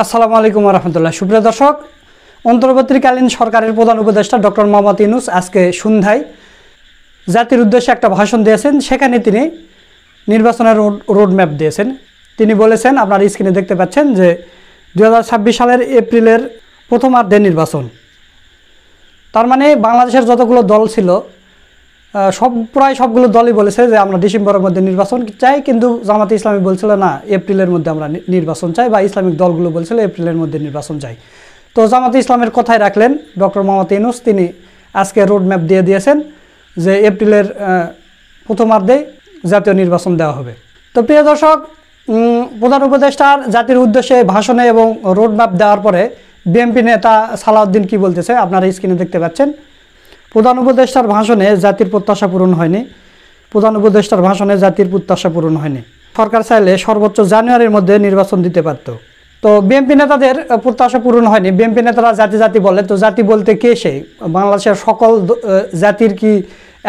আসসালামু আলাইকুম ওয়া রাহমাতুল্লাহ। সুপ্রিয় দর্শক, অন্তর্বর্তীকালীন সরকারের প্রধান উপদেষ্টা ডক্টর মোহাম্মদ ইউনূস আজকে সন্ধ্যায় জাতির উদ্দেশ্যে একটা ভাষণ দিয়েছেন। সেখানে তিনি নির্বাচনের রোডম্যাপ দিয়েছেন। তিনি বলেছেন, আপনারা স্ক্রিনে দেখতে পাচ্ছেন যে 2026 সালের এপ্রিলের প্রথমার্ধে নির্বাচন। তার মানে বাংলাদেশের যতগুলো দল ছিল প্রায় সবগুলো দলই বলেছে যে আমরা ডিসেম্বরের মধ্যে নির্বাচন চাই, কিন্তু জামাতে ইসলামী বলছিল না, এপ্রিলের মধ্যে আমরা নির্বাচন চাই, বা ইসলামিক দলগুলো বলছিল এপ্রিলের মধ্যে নির্বাচন চাই। তো জামাতে ইসলামের কথাই রাখলেন ডক্টর মোহাম্মদ ইউনূস। তিনি আজকে রোডম্যাপ দিয়ে দিয়েছেন যে এপ্রিলের প্রথমার্ধেই জাতীয় নির্বাচন দেওয়া হবে। তো প্রিয় দর্শক, প্রধান উপদেষ্টার জাতির উদ্দেশ্যে ভাষণে এবং রোডম্যাপ দেওয়ার পরে বিএনপি নেতা সালাউদ্দিন কি বলতেছে আপনারা স্ক্রিনে দেখতে পাচ্ছেন। প্রধান উপদেষ্টার ভাষণে জাতির প্রত্যাশা পূরণ হয়নি। সরকার চাইলে সর্বোচ্চ জানুয়ারির মধ্যে নির্বাচন দিতে পারত। তো বিএনপি নেতাদের প্রত্যাশা পূরণ হয়নি। বিএনপি নেতারা জাতি বলে, তো জাতি বলতে কে সেই? বাংলাদেশের সকল জাতির কি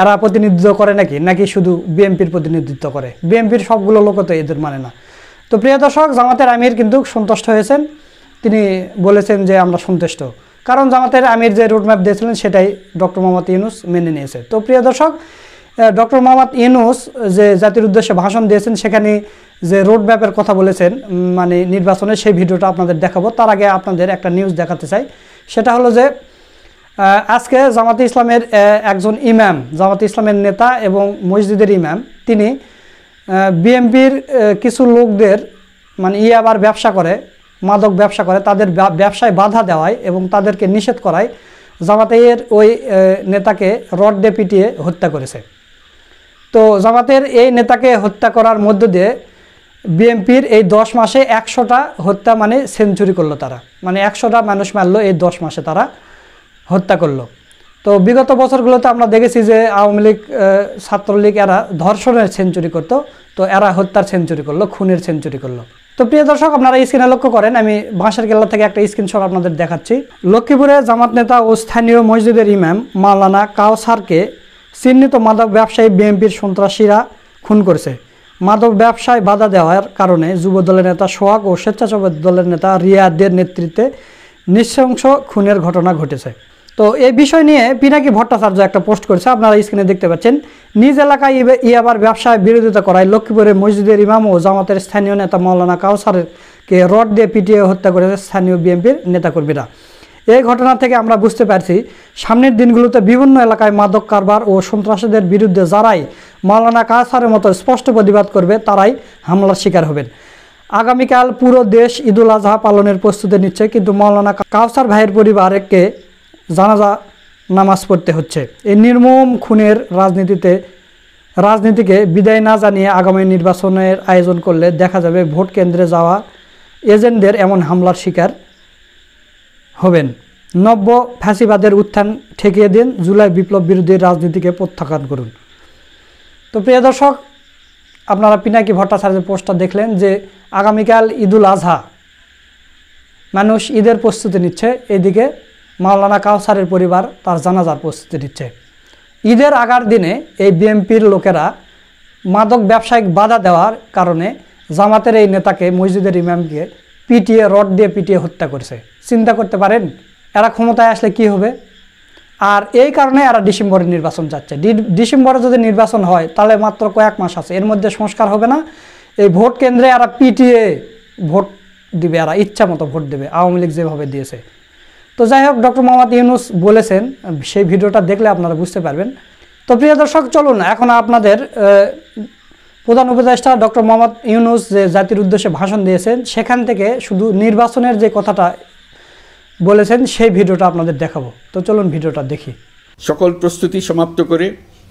এরা প্রতিনিধিত্ব করে নাকি শুধু বিএনপির প্রতিনিধিত্ব করে? বিএনপির সবগুলো লোক তো এদের মানে না। তো প্রিয় দর্শক, জামাতের আমির কিন্তু সন্তুষ্ট হয়েছেন। তিনি বলেছেন যে আমরা সন্তুষ্ট, কারণ জামাতের আমির যে রোডম্যাপ দিয়েছিলেন সেটাই ডক্টর মোহাম্মদ ইউনূস মেনে নিয়েছে। তো প্রিয় দর্শক, ডক্টর মোহাম্মদ ইউনূস যে জাতির উদ্দেশ্যে ভাষণ দিয়েছেন সেখানে যে রোডম্যাপের কথা বলেছেন, মানে নির্বাচনের, সেই ভিডিওটা আপনাদের দেখাবো। তার আগে আপনাদের একটা নিউজ দেখাতে চাই। সেটা হলো যে আজকে জামাতে ইসলামের একজন ইমাম, জামাতে ইসলামের নেতা এবং মসজিদের ইমাম, তিনি বিএনপির কিছু লোকদের মানে আবার মাদক ব্যবসা করে তাদের ব্যবসায় বাধা দেওয়ায় এবং তাদেরকে নিষেধ করায় জামাতের ওই নেতাকে রড দিয়ে পিটিয়ে হত্যা করেছে। তো জামাতের এই নেতাকে হত্যা করার মধ্য দিয়ে বিএনপির এই 10 মাসে 100টা হত্যা মানে সেঞ্চুরি করলো তারা, মানে 100টা মানুষ মারলো এই 10 মাসে তারা হত্যা করলো। তো বিগত বছরগুলোতে আমরা দেখেছি যে আওয়ামী লীগ, ছাত্রলীগ এরা ধর্ষণের সেঞ্চুরি করতো, তো এরা হত্যার সেঞ্চুরি করলো, খুনের সেঞ্চুরি করলো। তো প্রিয় দর্শক, আপনারা স্ক্রিনে লক্ষ্য করেন, আমি বাঁশের কেল্লা থেকে একটা স্ক্রিনশট আপনাদের দেখাচ্ছি। লক্ষ্মীপুরে জামাত নেতা ও স্থানীয় মসজিদের ইমাম মাওলানা কাওসারকে চিহ্নিত মাদক ব্যবসায়ী বিএনপির সন্ত্রাসীরা খুন করেছে। মাদক ব্যবসায় বাধা দেওয়ার কারণে যুব দলের নেতা সোহাগ ও স্বেচ্ছাসেবক দলের নেতা রিয়াদের নেতৃত্বে নৃশংস খুনের ঘটনা ঘটেছে। তো এই বিষয় নিয়ে পিনাকি ভট্টাচার্য একটা পোস্ট করেছে, আপনারা স্ক্রিনে দেখতে পাচ্ছেন। নিজ এলাকায় ইয়াবার ব্যবসায় বিরোধিতা করায় লক্ষ্মীপুরে মসজিদের ইমাম ও জামাতের স্থানীয় নেতা মাওলানা কাওসারকে রড দিয়ে পিটিয়ে হত্যা করেছে স্থানীয় বিএনপির নেতাকর্মীরা। এই ঘটনা থেকে আমরা বুঝতে পারছি সামনের দিনগুলোতে বিভিন্ন এলাকায় মাদক কারবার ও সন্ত্রাসীদের বিরুদ্ধে যারাই মাওলানা কাওসারের মতো স্পষ্ট প্রতিবাদ করবে তারাই হামলার শিকার হবেন। আগামীকাল পুরো দেশ ঈদুল আজহা পালনের প্রস্তুতি নিচ্ছে, কিন্তু মাওলানা কাওসার ভাইয়ের পরিবারকে জানাজা নামাজ পড়তে হচ্ছে। এই নির্মম খুনের রাজনীতিকে বিদায় না জানিয়ে আগামী নির্বাচনের আয়োজন করলে দেখা যাবে ভোট কেন্দ্রে যাওয়া এজেন্টদের এমন হামলার শিকার হবেন। নব্য ফ্যাসিবাদের উত্থান ঠেকিয়ে দিন, জুলাই বিপ্লব বিরোধী রাজনীতিকে প্রত্যাখ্যান করুন। তো প্রিয় দর্শক, আপনারা পিনাকি ভট্টাচার্যের পোস্টটা দেখলেন যে আগামীকাল ঈদুল আজহা, মানুষ ঈদের প্রস্তুতি নিচ্ছে, এদিকে মাওলানা কাওসারের পরিবার তার জানাজার প্রস্তুতি নিচ্ছে। ঈদের আগার দিনে এই বিএনপির লোকেরা মাদক ব্যবসায়িক বাধা দেওয়ার কারণে জামাতের এই নেতাকে, মসজিদের ইমামকে রড দিয়ে পিটিয়ে হত্যা করেছে। চিন্তা করতে পারেন এরা ক্ষমতায় আসলে কি হবে? আর এই কারণে এরা ডিসেম্বরে নির্বাচন যাচ্ছে। ডিসেম্বরে যদি নির্বাচন হয় তাহলে মাত্র কয়েক মাস আছে, এর মধ্যে সংস্কার হবে না। এই ভোট কেন্দ্রে এরা পিটিয়ে ভোট দিবে, এরা ইচ্ছা মতো ভোট দেবে, আওয়ামী লীগ যেভাবে দিয়েছে। তো যাই হোক, ডক্টর মোহাম্মদ ইউনূস বলেছেন, সেই ভিডিওটা দেখলে আপনারা বুঝতে পারবেন। তো প্রিয় দর্শক, চলুন এখন আপনাদের প্রধান উপদেষ্টা ডক্টর মোহাম্মদ ইউনূস যে জাতির উদ্দেশ্যে ভাষণ দিয়েছেন সেখান থেকে শুধু নির্বাচনের যে কথাটা বলেছেন সেই ভিডিওটা আপনাদের দেখাবো। তো চলুন ভিডিওটা দেখি। সকল প্রস্তুতি সমাপ্ত করে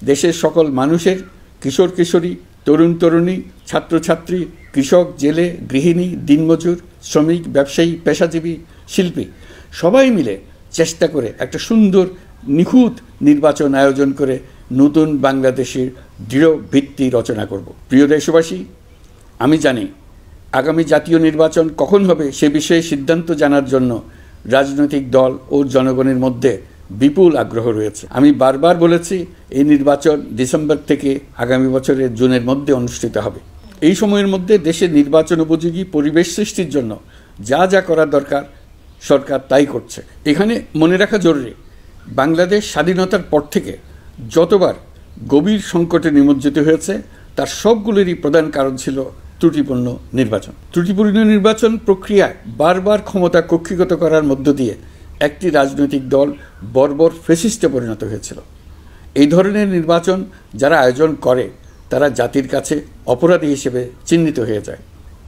দেশের সকল মানুষের, কিশোর কিশোরী, তরুণ তরুণী, ছাত্রছাত্রী, কৃষক, জেলে, গৃহিণী, দিনমজুর, শ্রমিক, ব্যবসায়ী, পেশাজীবী, শিল্পী সবাই মিলে চেষ্টা করে একটা সুন্দর নিখুঁত নির্বাচন আয়োজন করে নতুন বাংলাদেশের দৃঢ় ভিত্তি রচনা করব। প্রিয় দেশবাসী, আমি জানি আগামী জাতীয় নির্বাচন কখন হবে সে বিষয়ে সিদ্ধান্ত জানার জন্য রাজনৈতিক দল ও জনগণের মধ্যে বিপুল আগ্রহ রয়েছে। আমি বারবার বলেছি এই নির্বাচন ডিসেম্বর থেকে আগামী বছরের জুনের মধ্যে অনুষ্ঠিত হবে। এই সময়ের মধ্যে দেশের নির্বাচন উপযোগী পরিবেশ সৃষ্টির জন্য যা যা করা দরকার সরকার তাই করছে। এখানে মনে রাখা জরুরি, বাংলাদেশ স্বাধীনতার পর থেকে যতবার গভীর সংকটে নিমজ্জিত হয়েছে তার সবগুলোরই প্রধান কারণ ছিল ত্রুটিপূর্ণ নির্বাচন। ত্রুটিপূর্ণ নির্বাচন প্রক্রিয়ায় বারবার ক্ষমতা কক্ষিগত করার মধ্য দিয়ে একটি রাজনৈতিক দল বর্বর ফ্যাসিস্টে পরিণত হয়েছিল। এই ধরনের নির্বাচন যারা আয়োজন করে তারা জাতির কাছে অপরাধী হিসেবে চিহ্নিত হয়ে যায়।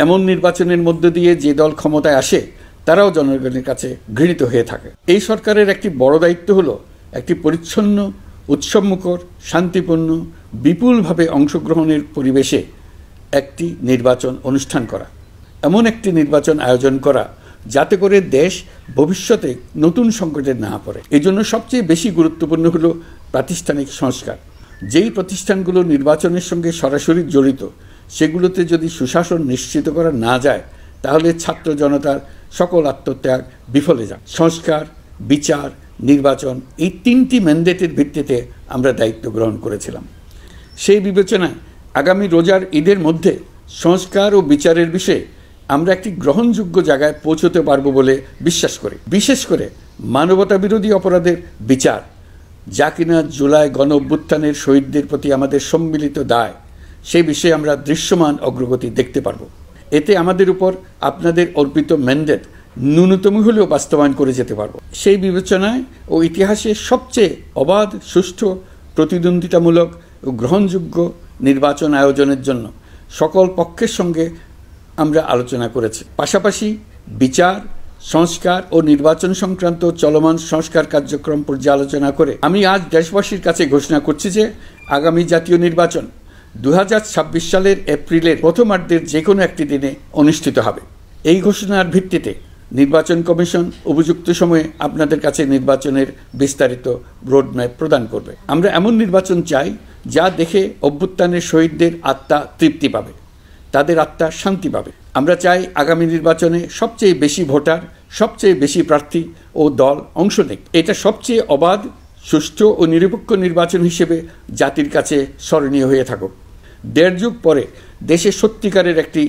এমন নির্বাচনের মধ্য দিয়ে যে দল ক্ষমতায় আসে তারাও জনগণের কাছে ঘৃণিত হয়ে থাকে। এই সরকারের একটি বড় দায়িত্ব হলো একটি পরিচ্ছন্ন, উৎসবমুখর, শান্তিপূর্ণ, বিপুলভাবে অংশগ্রহণের পরিবেশে একটি নির্বাচন অনুষ্ঠান করা, এমন একটি নির্বাচন আয়োজন করা যাতে করে দেশ ভবিষ্যতে নতুন সংকটে না পড়ে। এই জন্য সবচেয়ে বেশি গুরুত্বপূর্ণ হলো প্রাতিষ্ঠানিক সংস্কার। যেই প্রতিষ্ঠানগুলো নির্বাচনের সঙ্গে সরাসরি জড়িত সেগুলোতে যদি সুশাসন নিশ্চিত করা না যায় তাহলে ছাত্র জনতার সকল আত্মত্যাগ বিফলে যায়। সংস্কার, বিচার, নির্বাচন এই তিনটি ম্যান্ডেটের ভিত্তিতে আমরা দায়িত্ব গ্রহণ করেছিলাম। সেই বিবেচনায় আগামী রোজার ঈদের মধ্যে সংস্কার ও বিচারের বিষয়ে আমরা একটি গ্রহণযোগ্য জায়গায় পৌঁছতে পারবো বলে বিশ্বাস করি। বিশেষ করে মানবতা বিরোধী অপরাধের বিচার, যা কিনা জুলাই গণ অভ্যুত্থানের শহীদদের প্রতি আমাদের সম্মিলিত দায়, সেই বিষয়ে আমরা দৃশ্যমান অগ্রগতি দেখতে পারব। এতে আমাদের উপর আপনাদের অর্পিত ম্যান্ডেট ন্যূনতম হলেও বাস্তবায়ন করে যেতে পারব। সেই বিবেচনায় ও ইতিহাসে সবচেয়ে অবাধ, সুষ্ঠু, প্রতিদ্বন্দ্বিতামূলক ও গ্রহণযোগ্য নির্বাচন আয়োজনের জন্য সকল পক্ষের সঙ্গে আমরা আলোচনা করেছি। পাশাপাশি বিচার, সংস্কার ও নির্বাচন সংক্রান্ত চলমান সংস্কার কার্যক্রম পর্যালোচনা করে আমি আজ দেশবাসীর কাছে ঘোষণা করছি যে আগামী জাতীয় নির্বাচন 2026 সালের এপ্রিলের প্রথমার্ধের যে কোনো একটি দিনে অনুষ্ঠিত হবে। এই ঘোষণার ভিত্তিতে নির্বাচন কমিশন উপযুক্ত সময়ে আপনাদের কাছে নির্বাচনের বিস্তারিত রোডম্যাপ প্রদান করবে। আমরা এমন নির্বাচন চাই যা দেখে অভ্যুত্থানের শহীদদের আত্মা তৃপ্তি পাবে, তাদের আত্মা শান্তি পাবে। আমরা চাই আগামী নির্বাচনে সবচেয়ে বেশি ভোটার, সবচেয়ে বেশি প্রার্থী ও দল অংশ নেয়। এটা সবচেয়ে অবাধ, সুষ্ঠু ও নিরপেক্ষ নির্বাচন হিসেবে জাতির কাছে স্মরণীয় হয়ে থাকুক। 1.5 যুগ পরে দেশে সত্যিকারের একটি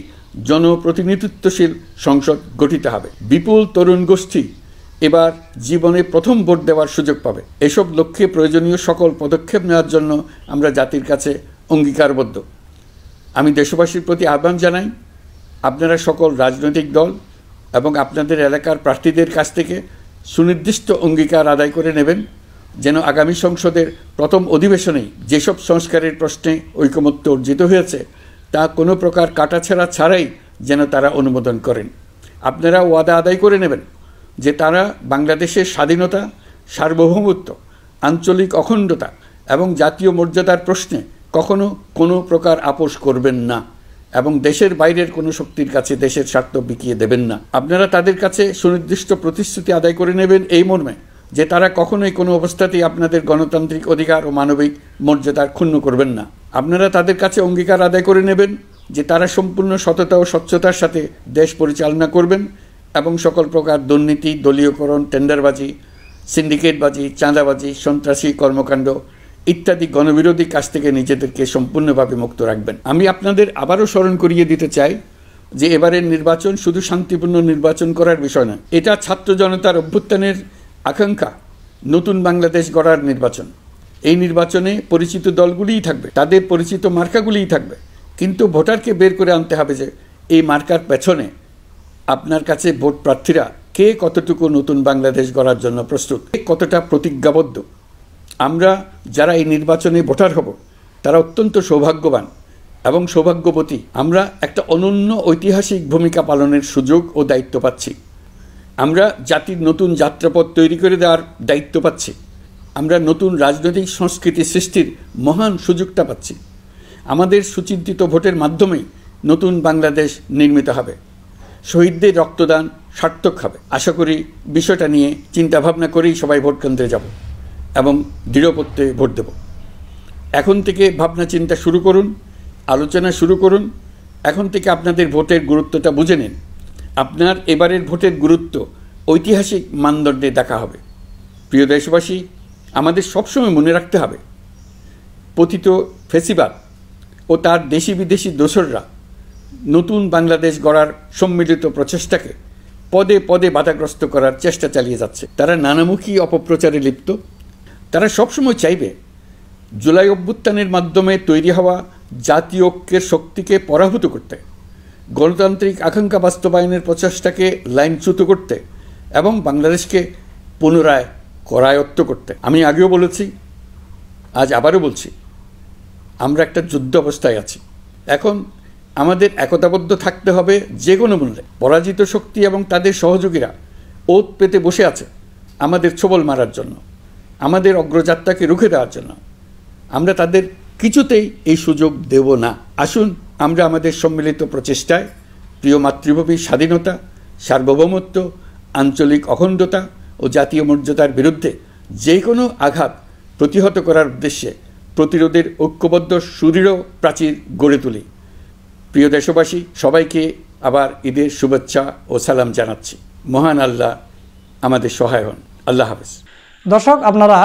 জনপ্রতিনিধিত্বশীল সংসদ গঠিত হবে। বিপুল তরুণ গোষ্ঠী এবার জীবনে প্রথম ভোট দেওয়ার সুযোগ পাবে। এসব লক্ষ্যে প্রয়োজনীয় সকল পদক্ষেপ নেওয়ার জন্য আমরা জাতির কাছে অঙ্গীকারবদ্ধ। আমি দেশবাসীর প্রতি আহ্বান জানাই, আপনারা সকল রাজনৈতিক দল এবং আপনাদের এলাকার প্রার্থীদের কাছ থেকে সুনির্দিষ্ট অঙ্গীকার আদায় করে নেবেন যেন আগামী সংসদের প্রথম অধিবেশনেই যেসব সংস্কারের প্রশ্নে ঐকমত্য অর্জিত হয়েছে তা কোনো প্রকার কাটাছেঁড়া ছাড়াই যেন তারা অনুমোদন করেন। আপনারা ওয়াদা আদায় করে নেবেন যে তারা বাংলাদেশের স্বাধীনতা, সার্বভৌমত্ব, আঞ্চলিক অখণ্ডতা এবং জাতীয় মর্যাদার প্রশ্নে কখনো কোনো প্রকার আপোষ করবেন না এবং দেশের বাইরের কোনো শক্তির কাছে দেশের স্বার্থ বিকিয়ে দেবেন না। আপনারা তাদের কাছে সুনির্দিষ্ট প্রতিশ্রুতি আদায় করে নেবেন এই মর্মে যে তারা কখনোই কোনো অবস্থাতেই আপনাদের গণতান্ত্রিক অধিকার ও মানবিক মর্যাদার ক্ষুণ্ণ করবেন না। আপনারা তাদের কাছে অঙ্গীকার আদায় করে নেবেন যে তারা সম্পূর্ণ সততা ও স্বচ্ছতার সাথে দেশ পরিচালনা করবেন এবং সকল প্রকার দুর্নীতি, দলীয়করণ, টেন্ডারবাজি, সিন্ডিকেটবাজি, চাঁদাবাজি, সন্ত্রাসী কর্মকাণ্ড ইত্যাদি গণবিরোধী কাজ থেকে নিজেদেরকে সম্পূর্ণভাবে মুক্ত রাখবেন। আমি আপনাদের আবারও স্মরণ করিয়ে দিতে চাই যে এবারের নির্বাচন শুধু শান্তিপূর্ণ নির্বাচন করার বিষয় নয়, এটা ছাত্র জনতার অভ্যুত্থানের আকাঙ্ক্ষা নতুন বাংলাদেশ গড়ার নির্বাচন। এই নির্বাচনে পরিচিত দলগুলিই থাকবে, তাদের পরিচিত মার্কাগুলিই থাকবে, কিন্তু ভোটারকে বের করে আনতে হবে যে এই মার্কার পেছনে আপনার কাছে ভোট প্রার্থীরা কে কতটুকু নতুন বাংলাদেশ গড়ার জন্য প্রস্তুত, কতটা প্রতিজ্ঞাবদ্ধ। আমরা যারা এই নির্বাচনে ভোটার হব তারা অত্যন্ত সৌভাগ্যবান এবং সৌভাগ্যবতী। আমরা একটা অনন্য ঐতিহাসিক ভূমিকা পালনের সুযোগ ও দায়িত্ব পাচ্ছি। আমরা জাতির নতুন যাত্রাপথ তৈরি করে দেওয়ার দায়িত্ব পাচ্ছি। আমরা নতুন রাজনৈতিক সংস্কৃতি সৃষ্টির মহান সুযোগটা পাচ্ছি। আমাদের সুচিন্তিত ভোটের মাধ্যমেই নতুন বাংলাদেশ নির্মিত হবে, শহীদদের রক্তদান সার্থক হবে। আশা করি বিষয়টা নিয়ে চিন্তাভাবনা করেই সবাই ভোট কেন্দ্রে যাব এবং দৃঢ়পত্রে ভোট দেব। এখন থেকে ভাবনা চিন্তা শুরু করুন, আলোচনা শুরু করুন। এখন থেকে আপনাদের ভোটের গুরুত্বটা বুঝে নিন। আপনার এবারের ভোটের গুরুত্ব ঐতিহাসিক মানদণ্ডে দেখা হবে। প্রিয় দেশবাসী, আমাদের সবসময় মনে রাখতে হবে পতিত ফ্যাসিবাদ ও তার দেশি বিদেশি দোসররা নতুন বাংলাদেশ গড়ার সম্মিলিত প্রচেষ্টাকে পদে পদে বাধাগ্রস্ত করার চেষ্টা চালিয়ে যাচ্ছে। তারা নানামুখী অপপ্রচারে লিপ্ত। তারা সবসময় চাইবে জুলাই অভ্যুত্থানের মাধ্যমে তৈরি হওয়া জাতীয় ঐক্যের শক্তিকে পরাভূত করতে, গণতান্ত্রিক আকাঙ্ক্ষা বাস্তবায়নের প্রচেষ্টাকে লাইনচ্যুত করতে এবং বাংলাদেশকে পুনরায় করায়ত্ত করতে। আমি আগেও বলেছি, আজ আবারও বলছি, আমরা একটা যুদ্ধ অবস্থায় আছি। এখন আমাদের একতাবদ্ধ থাকতে হবে যে কোনো মূল্যে। পরাজিত শক্তি এবং তাদের সহযোগীরা ওত পেতে বসে আছে আমাদের ছোবল মারার জন্য, আমাদের অগ্রযাত্রাকে রুখে দেওয়ার জন্য। আমরা তাদের কিছুতেই এই সুযোগ দেব না। আসুন আমরা আমাদের সম্মিলিত প্রচেষ্টায় প্রিয় মাতৃভূমির স্বাধীনতা, সার্বভৌমত্ব, আঞ্চলিক অখণ্ডতা ও জাতীয় মর্যাদার বিরুদ্ধে যে কোনো আঘাত প্রতিহত করার উদ্দেশ্যে প্রতিরোধের ঐক্যবদ্ধ সুদৃঢ় প্রাচীর গড়ে তুলি। প্রিয় দেশবাসী, সবাইকে আবার ঈদের শুভেচ্ছা ও সালাম জানাচ্ছি। মহান আল্লাহ আমাদের সহায় হন। আল্লাহ হাফেজ। দর্শক, আপনারা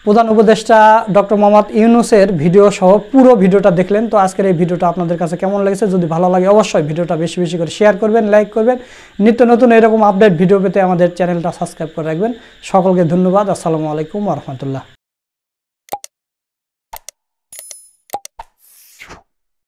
প্রধান উপদেষ্টা ডক্টর মোহাম্মদ ইউনূসের ভিডিও সহ পুরো ভিডিওটা দেখলেন। তো আজকের এই ভিডিওটা আপনাদের কাছে কেমন লেগেছে? যদি ভালো লাগে অবশ্যই ভিডিওটা বেশি বেশি করে শেয়ার করবেন, লাইক করবেন। নিত্য নতুন এরকম আপডেট ভিডিও পেতে আমাদের চ্যানেলটা সাবস্ক্রাইব করে রাখবেন। সকলকে ধন্যবাদ। আসসালামু আলাইকুম ওয়া রাহমাতুল্লাহ।